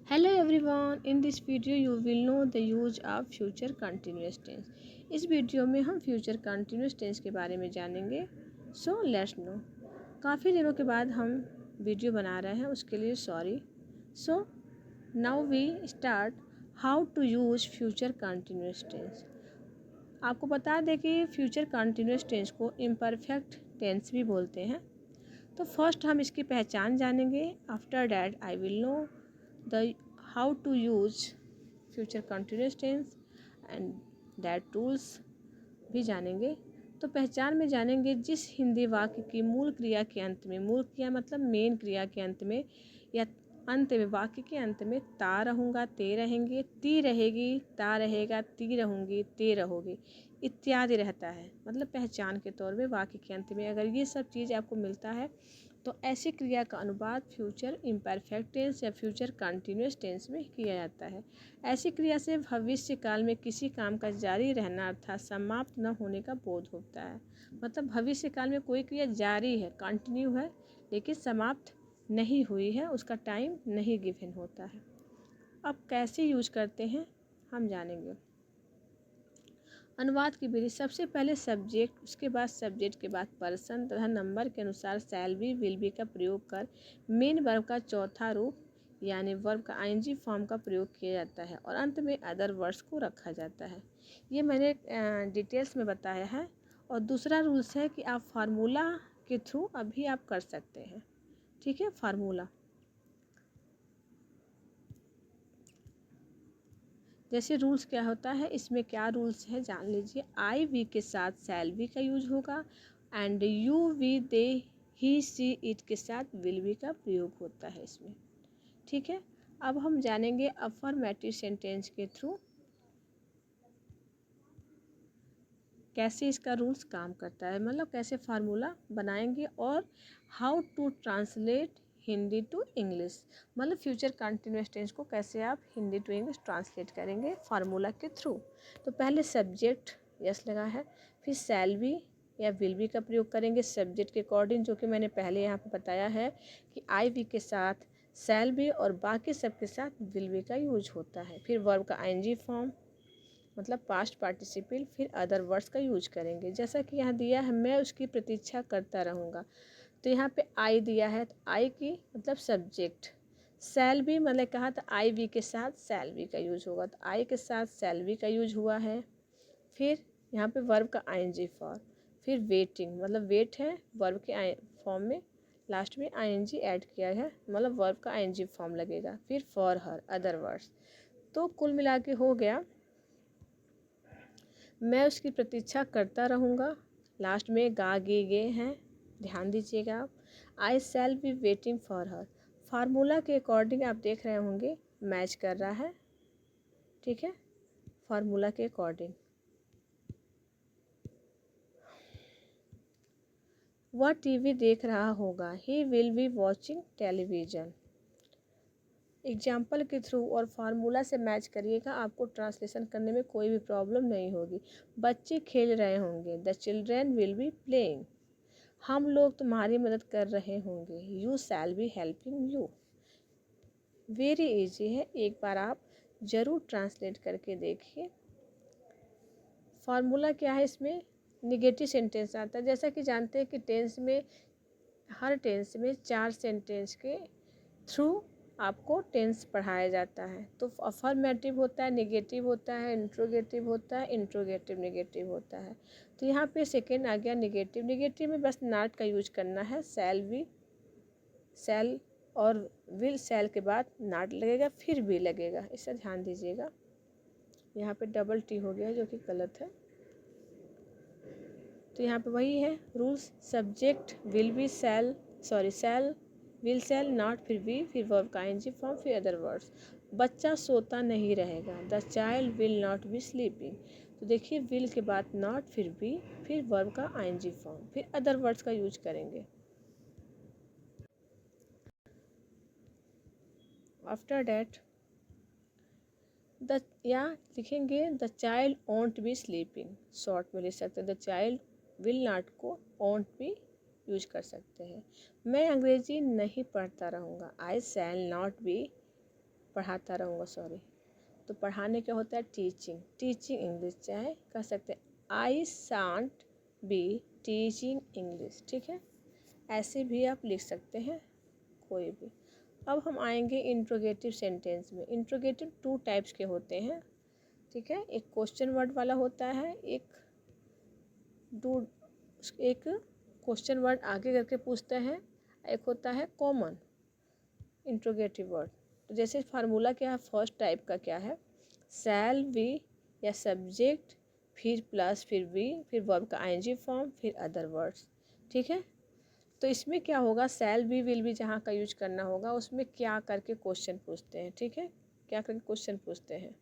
Hello everyone, in this video you will know the use of future continuous tense. इस video में हम future continuous tense के बारे में जानेंगे. So let's no. काफ़ी दिनों के बाद हम वीडियो बना रहे हैं, उसके लिए sorry. So now we start how to use future continuous tense. आपको बता दें कि फ्यूचर कंटिन्यूस टेंस को इम्परफेक्ट टेंस भी बोलते हैं. तो फर्स्ट हम इसकी पहचान जानेंगे. After that I will know the how to use future continuous tense and that tools भी जानेंगे. तो पहचान में जानेंगे जिस हिंदी वाक्य की मूल क्रिया के अंत में, मूल क्रिया मतलब मेन क्रिया के अंत में या अंत में, वाक्य के अंत में ता रहूँगा, ते रहेंगे, ती रहेगी, ता रहेगा, ती रहूँगी, ते रहोगे इत्यादि रहता है. मतलब पहचान के तौर में वाक्य के अंत में अगर ये सब चीज़ आपको मिलता है तो ऐसी क्रिया का अनुवाद फ्यूचर इम्परफेक्ट टेंस या फ्यूचर कंटिन्यूस टेंस में किया जाता है. ऐसी क्रिया से भविष्य काल में किसी काम का जारी रहना अर्थात समाप्त न होने का बोध होता है. मतलब भविष्य काल में कोई क्रिया जारी है, कंटिन्यू है, लेकिन समाप्त नहीं हुई है, उसका टाइम नहीं गिवन होता है. अब कैसे यूज करते हैं हम जानेंगे. अनुवाद की विधि. सबसे पहले सब्जेक्ट, उसके बाद सब्जेक्ट के बाद पर्सन तथा नंबर के अनुसार शैल बी विल बी का प्रयोग कर मेन वर्ब का चौथा रूप यानी वर्ब का आईएनजी फॉर्म का प्रयोग किया जाता है और अंत में अदर वर्ड्स को रखा जाता है. ये मैंने डिटेल्स में बताया है. और दूसरा रूल्स है कि आप फार्मूला के थ्रू अभी आप कर सकते हैं. ठीक है. फार्मूला जैसे रूल्स क्या होता है, इसमें क्या रूल्स है जान लीजिए. आई वी के साथ शैल बी का यूज होगा and you we they he she it के साथ विल बी का प्रयोग होता है इसमें. ठीक है. अब हम जानेंगे अफर्मेटिव सेंटेंस के थ्रू कैसे इसका रूल्स काम करता है, मतलब कैसे फार्मूला बनाएंगे और how to translate Hindi to English. मतलब फ्यूचर कंटिन्यूस टेंस को कैसे आप हिंदी टू इंग्लिश ट्रांसलेट करेंगे फार्मूला के थ्रू. तो पहले सब्जेक्ट यस लगा है, फिर शैल बी या विल बी का प्रयोग करेंगे सब्जेक्ट के अकॉर्डिंग, जो कि मैंने पहले यहाँ पे बताया है कि आई वी के साथ शैल बी और बाकी सब के साथ विल बी का यूज होता है. फिर वर्ब का आईएनजी फॉर्म मतलब पास्ट पार्टिसिपल, फिर अदर वर्ड्स का यूज करेंगे. जैसा कि यहाँ दिया है मैं उसकी प्रतीक्षा करता रहूँगा, तो यहाँ पे आई दिया है, तो आई की मतलब सब्जेक्ट. शैल बी मतलब कहा था आई वी के साथ शैल बी का यूज होगा, तो आई के साथ शैल बी का यूज हुआ है. फिर यहाँ पे वर्ब का आईएनजी फॉर्म. फिर वेटिंग मतलब वेट है, वर्ब के फॉर्म में लास्ट में आईएनजी ऐड किया है, मतलब वर्ब का आईएनजी फॉर्म लगेगा. फिर फॉर हर अदर वर्ड्स. तो कुल मिला के हो गया मैं उसकी प्रतीक्षा करता रहूँगा. लास्ट में गा गे गे हैं, ध्यान दीजिएगा आप. I shall be waiting for her. Formula के अकॉर्डिंग आप देख रहे होंगे मैच कर रहा है. ठीक है. फार्मूला के अकॉर्डिंग वह टीवी देख रहा होगा. He will be watching television. Example के थ्रू और फार्मूला से मैच करिएगा, आपको ट्रांसलेशन करने में कोई भी प्रॉब्लम नहीं होगी. बच्चे खेल रहे होंगे. The children will be playing. हम लोग तुम्हारी मदद कर रहे होंगे. You shall be helping you. Very easy है, एक बार आप ज़रूर ट्रांसलेट करके देखिए. फार्मूला क्या है, इसमें निगेटिव सेंटेंस आता है. जैसा कि जानते हैं कि टेंस में हर टेंस में 4 सेंटेंस के थ्रू आपको टेंस पढ़ाया जाता है. तो अफर्मेटिव होता है, नेगेटिव होता है, इंट्रोगेटिव होता है, इंट्रोगेटिव नेगेटिव होता है. तो यहाँ पे सेकेंड आ गया नेगेटिव. नेगेटिव में बस नॉट का यूज करना है. शैल बी, शैल और विल, शैल के बाद नॉट लगेगा, फिर भी लगेगा. इससे ध्यान दीजिएगा. यहाँ पे डबल टी हो गया जो कि गलत है. तो यहाँ पे वही है rules. Subject will be shall, sorry shall will shall not, फिर बी, फिर वर्ब का आईएनजी फॉर्म, फिर अदर वर्ड्स. बच्चा सोता नहीं रहेगा. The child will not be sleeping. तो देखिए विल के बाद नॉट, फिर बी, फिर वर्ब का आईएनजी फॉर्म, फिर अदर वर्ड्स का यूज करेंगे. आफ्टर डैट द, या लिखेंगे the child won't be sleeping. Short में लिख सकते हैं द चाइल्ड विल नॉट को वोंट भी यूज कर सकते हैं. मैं अंग्रेजी नहीं पढ़ता रहूँगा. आई शैल नॉट बी पढ़ाता रहूँगा, सॉरी। तो पढ़ाने क्या होता है, टीचिंग, टीचिंग इंग्लिश, चाहे कह सकते हैं आई शांट बी टीचिंग इंग्लिश, ठीक है, ऐसे भी आप लिख सकते हैं कोई भी। अब हम आएंगे इंट्रोगेटिव सेंटेंस में। इंट्रोगेटिव 2 टाइप्स के होते हैं, ठीक है, एक क्वेश्चन वर्ड वाला होता है, एक क्वेश्चन वर्ड आगे करके पूछते हैं, एक होता है कॉमन इंट्रोगेटिव वर्ड। तो जैसे फार्मूला क्या है, फर्स्ट टाइप का क्या है, शैल वी या सब्जेक्ट फिर प्लस फिर वी फिर वर्ब का आईएनजी फॉर्म फिर अदर वर्ड्स, ठीक है। तो इसमें क्या होगा, शैल बी विल बी जहाँ का यूज करना होगा उसमें क्या करके क्वेश्चन पूछते हैं, ठीक है, क्या करके क्वेश्चन पूछते हैं।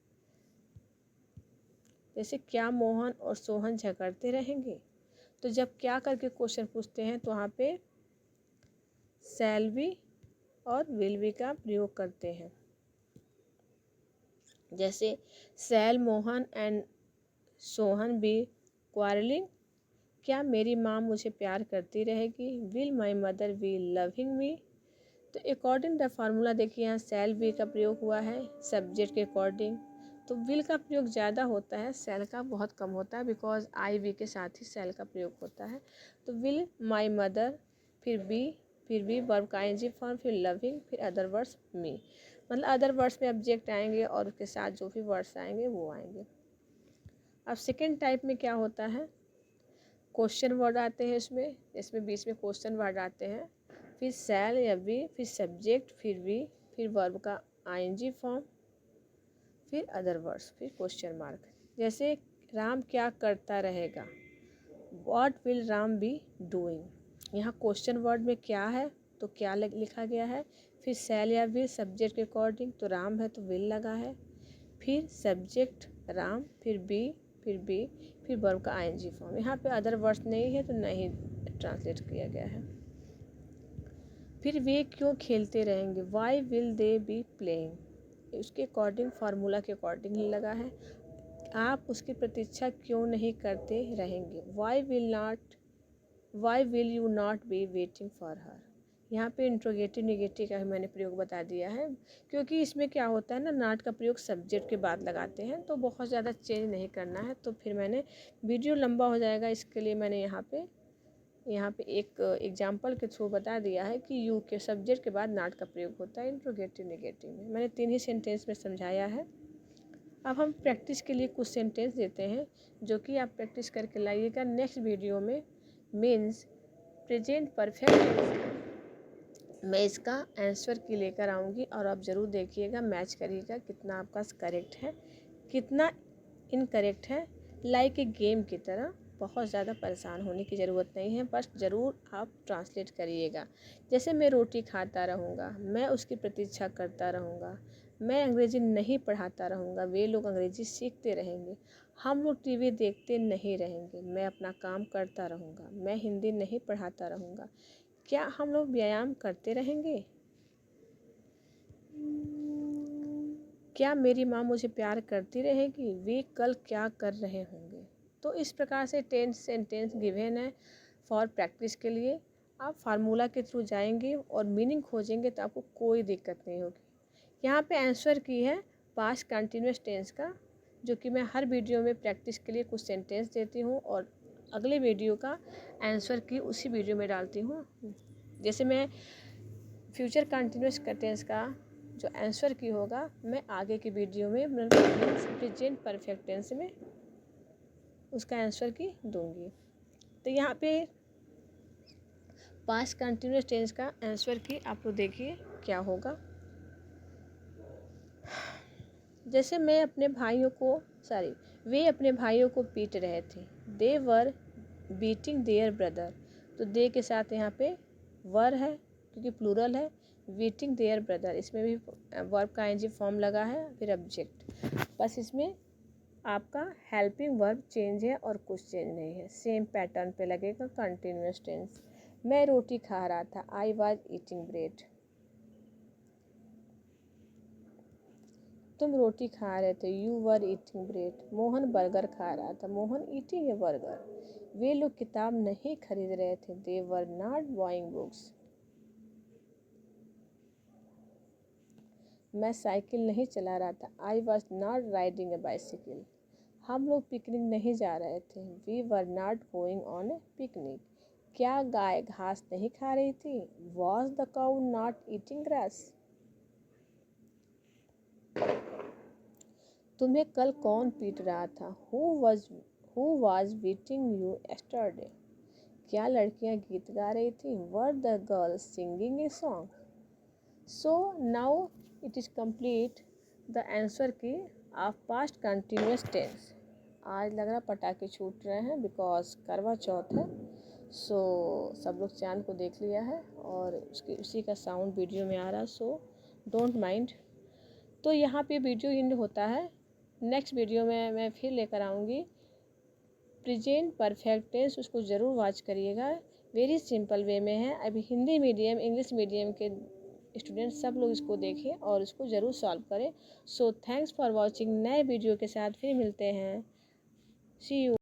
जैसे क्या मोहन और सोहन झगड़ते रहेंगे, तो जब क्या करके क्वेश्चन पूछते हैं तो वहाँ पे शैल बी और विल बी का प्रयोग करते हैं। जैसे shall Mohan and Sohan be quarrelling, क्या मेरी माँ मुझे प्यार करती रहेगी, will my mother be loving me. तो अकॉर्डिंग द फार्मूला देखिए यहाँ शैल बी का प्रयोग हुआ है सब्जेक्ट के अकॉर्डिंग, तो विल का प्रयोग ज़्यादा होता है, शैल का बहुत कम होता है, बिकॉज आई वी के साथ ही शैल का प्रयोग होता है। तो विल माई मदर फिर बी वर्ब का आईएनजी फॉर्म फिर लविंग फिर अदर वर्ड्स मी, मतलब अदर वर्ड्स में ऑब्जेक्ट आएंगे और उसके साथ जो भी वर्ड्स आएंगे वो आएंगे। अब सेकेंड टाइप में क्या होता है, क्वेश्चन वर्ड आते हैं इसमें बीच में क्वेश्चन वर्ड आते हैं, फिर शैल या बी फिर सब्जेक्ट फिर बी फिर वर्ब का आईएनजी फॉर्म फिर अदर वर्ड्स फिर क्वेश्चन मार्क। जैसे राम क्या करता रहेगा, what will Ram be doing, यहाँ क्वेश्चन वर्ड में क्या है तो क्या लिखा गया है, फिर शैल या विल सब्जेक्ट के अकॉर्डिंग, तो राम है तो विल लगा है, फिर सब्जेक्ट राम फिर बी फिर वर्ब का आईएनजी फॉर्म। यहाँ पे अदर वर्ड्स नहीं है तो नहीं ट्रांसलेट किया गया है। फिर वे क्यों खेलते रहेंगे, why will they be playing, उसके अकॉर्डिंग फार्मूला के अकॉर्डिंग ही लगा है। आप उसकी प्रतीक्षा क्यों नहीं करते रहेंगे, why will you not be waiting for her. यहाँ पे इंट्रोगेटिव निगेटिव का मैंने प्रयोग बता दिया है, क्योंकि इसमें क्या होता है ना, नॉट का प्रयोग सब्जेक्ट के बाद लगाते हैं, तो बहुत ज़्यादा चेंज नहीं करना है, तो फिर मैंने वीडियो लंबा हो जाएगा, इसके लिए मैंने यहाँ पे एक एग्जाम्पल के थ्रू बता दिया है कि यू के सब्जेक्ट के बाद नॉट का प्रयोग होता है इंट्रोगेटिव निगेटिव में। मैंने 3 ही सेंटेंस में समझाया है। अब हम प्रैक्टिस के लिए कुछ सेंटेंस देते हैं जो कि आप प्रैक्टिस करके लाइएगा। नेक्स्ट वीडियो में मीन्स प्रेजेंट परफेक्ट मैं इसका आंसर की लेकर आऊँगी और आप ज़रूर देखिएगा, मैच करिएगा कितना आपका करेक्ट है कितना इनकरेक्ट है। लाइक ए गेम की तरह, बहुत ज़्यादा परेशान होने की ज़रूरत नहीं है, बस ज़रूर आप ट्रांसलेट करिएगा। जैसे मैं रोटी खाता रहूँगा, मैं उसकी प्रतीक्षा करता रहूँगा, मैं अंग्रेज़ी नहीं पढ़ाता रहूँगा, वे लोग अंग्रेज़ी सीखते रहेंगे, हम लोग टीवी देखते नहीं रहेंगे, मैं अपना काम करता रहूँगा, मैं हिंदी नहीं पढ़ाता रहूँगा, क्या हम लोग व्यायाम करते रहेंगे, क्या मेरी माँ मुझे प्यार करती रहेगी, वे कल क्या कर रहे होंगे। तो इस प्रकार से 10 सेंटेंस गिवन है फॉर प्रैक्टिस के लिए। आप फार्मूला के थ्रू जाएंगे और मीनिंग खोजेंगे तो आपको कोई दिक्कत नहीं होगी। यहाँ पे आंसर की है पास्ट कंटिन्यूस टेंस का, जो कि मैं हर वीडियो में प्रैक्टिस के लिए कुछ सेंटेंस देती हूँ और अगले वीडियो का आंसर की उसी वीडियो में डालती हूँ। जैसे मैं फ्यूचर कंटिन्यूस टेंस का जो आंसर की होगा मैं आगे की वीडियो में प्रेजेंट परफेक्ट टेंस में उसका आंसर की दूंगी। तो यहाँ पे पास्ट कंटिन्यूस टेंस का आंसर की आप लोग देखिए क्या होगा। जैसे वे अपने भाइयों को पीट रहे थे, they were beating there brother. तो दे के साथ यहाँ पे वर है क्योंकि प्लूरल है, बीटिंग देयर ब्रदर, इसमें भी वर्ब का आईएनजी फॉर्म लगा है फिर ऑब्जेक्ट, बस इसमें आपका हेल्पिंग वर्ब चेंज है और कुछ चेंज नहीं है, सेम पैटर्न पे लगेगा कंटिन्यूअस टेंस। मैं रोटी खा रहा था, आई वाज ईटिंग ब्रेड। तुम रोटी खा रहे थे, you were eating bread. Mohan burger खा रहा था, मोहन ईटिंग ए बर्गर। वे लोग किताब नहीं खरीद रहे थे, they were not buying books. मैं साइकिल नहीं चला रहा था। I was not riding a bicycle. हम लोग पिकनिक नहीं जा रहे थे। We were not going on a picnic. क्या गाय घास नहीं खा रही थी? Was the cow not eating grass? तुम्हें कल कौन पीट रहा था? Who was beating you yesterday? क्या लड़कियां गीत गा रही थी? Were the girls singing a song? So now it is complete the answer की ऑफ पास्ट कंटिन्यूस टेंस। आज लग रहा पटाखे छूट रहे हैं बिकॉज करवा चौथ है। सो सब लोग चांद को देख लिया है और उसी का साउंड वीडियो में आ रहा, सो डोंट माइंड। तो यहाँ पे वीडियो एंड होता है। नेक्स्ट वीडियो में मैं फिर लेकर आऊँगी प्रेजेंट परफेक्ट टेंस, उसको ज़रूर वॉच करिएगा। वेरी सिंपल वे में है। अभी हिंदी मीडियम इंग्लिश मीडियम के स्टूडेंट सब लोग इसको देखें और इसको ज़रूर सॉल्व करें। So thanks for watching. नए वीडियो के साथ फिर मिलते हैं। सी यू।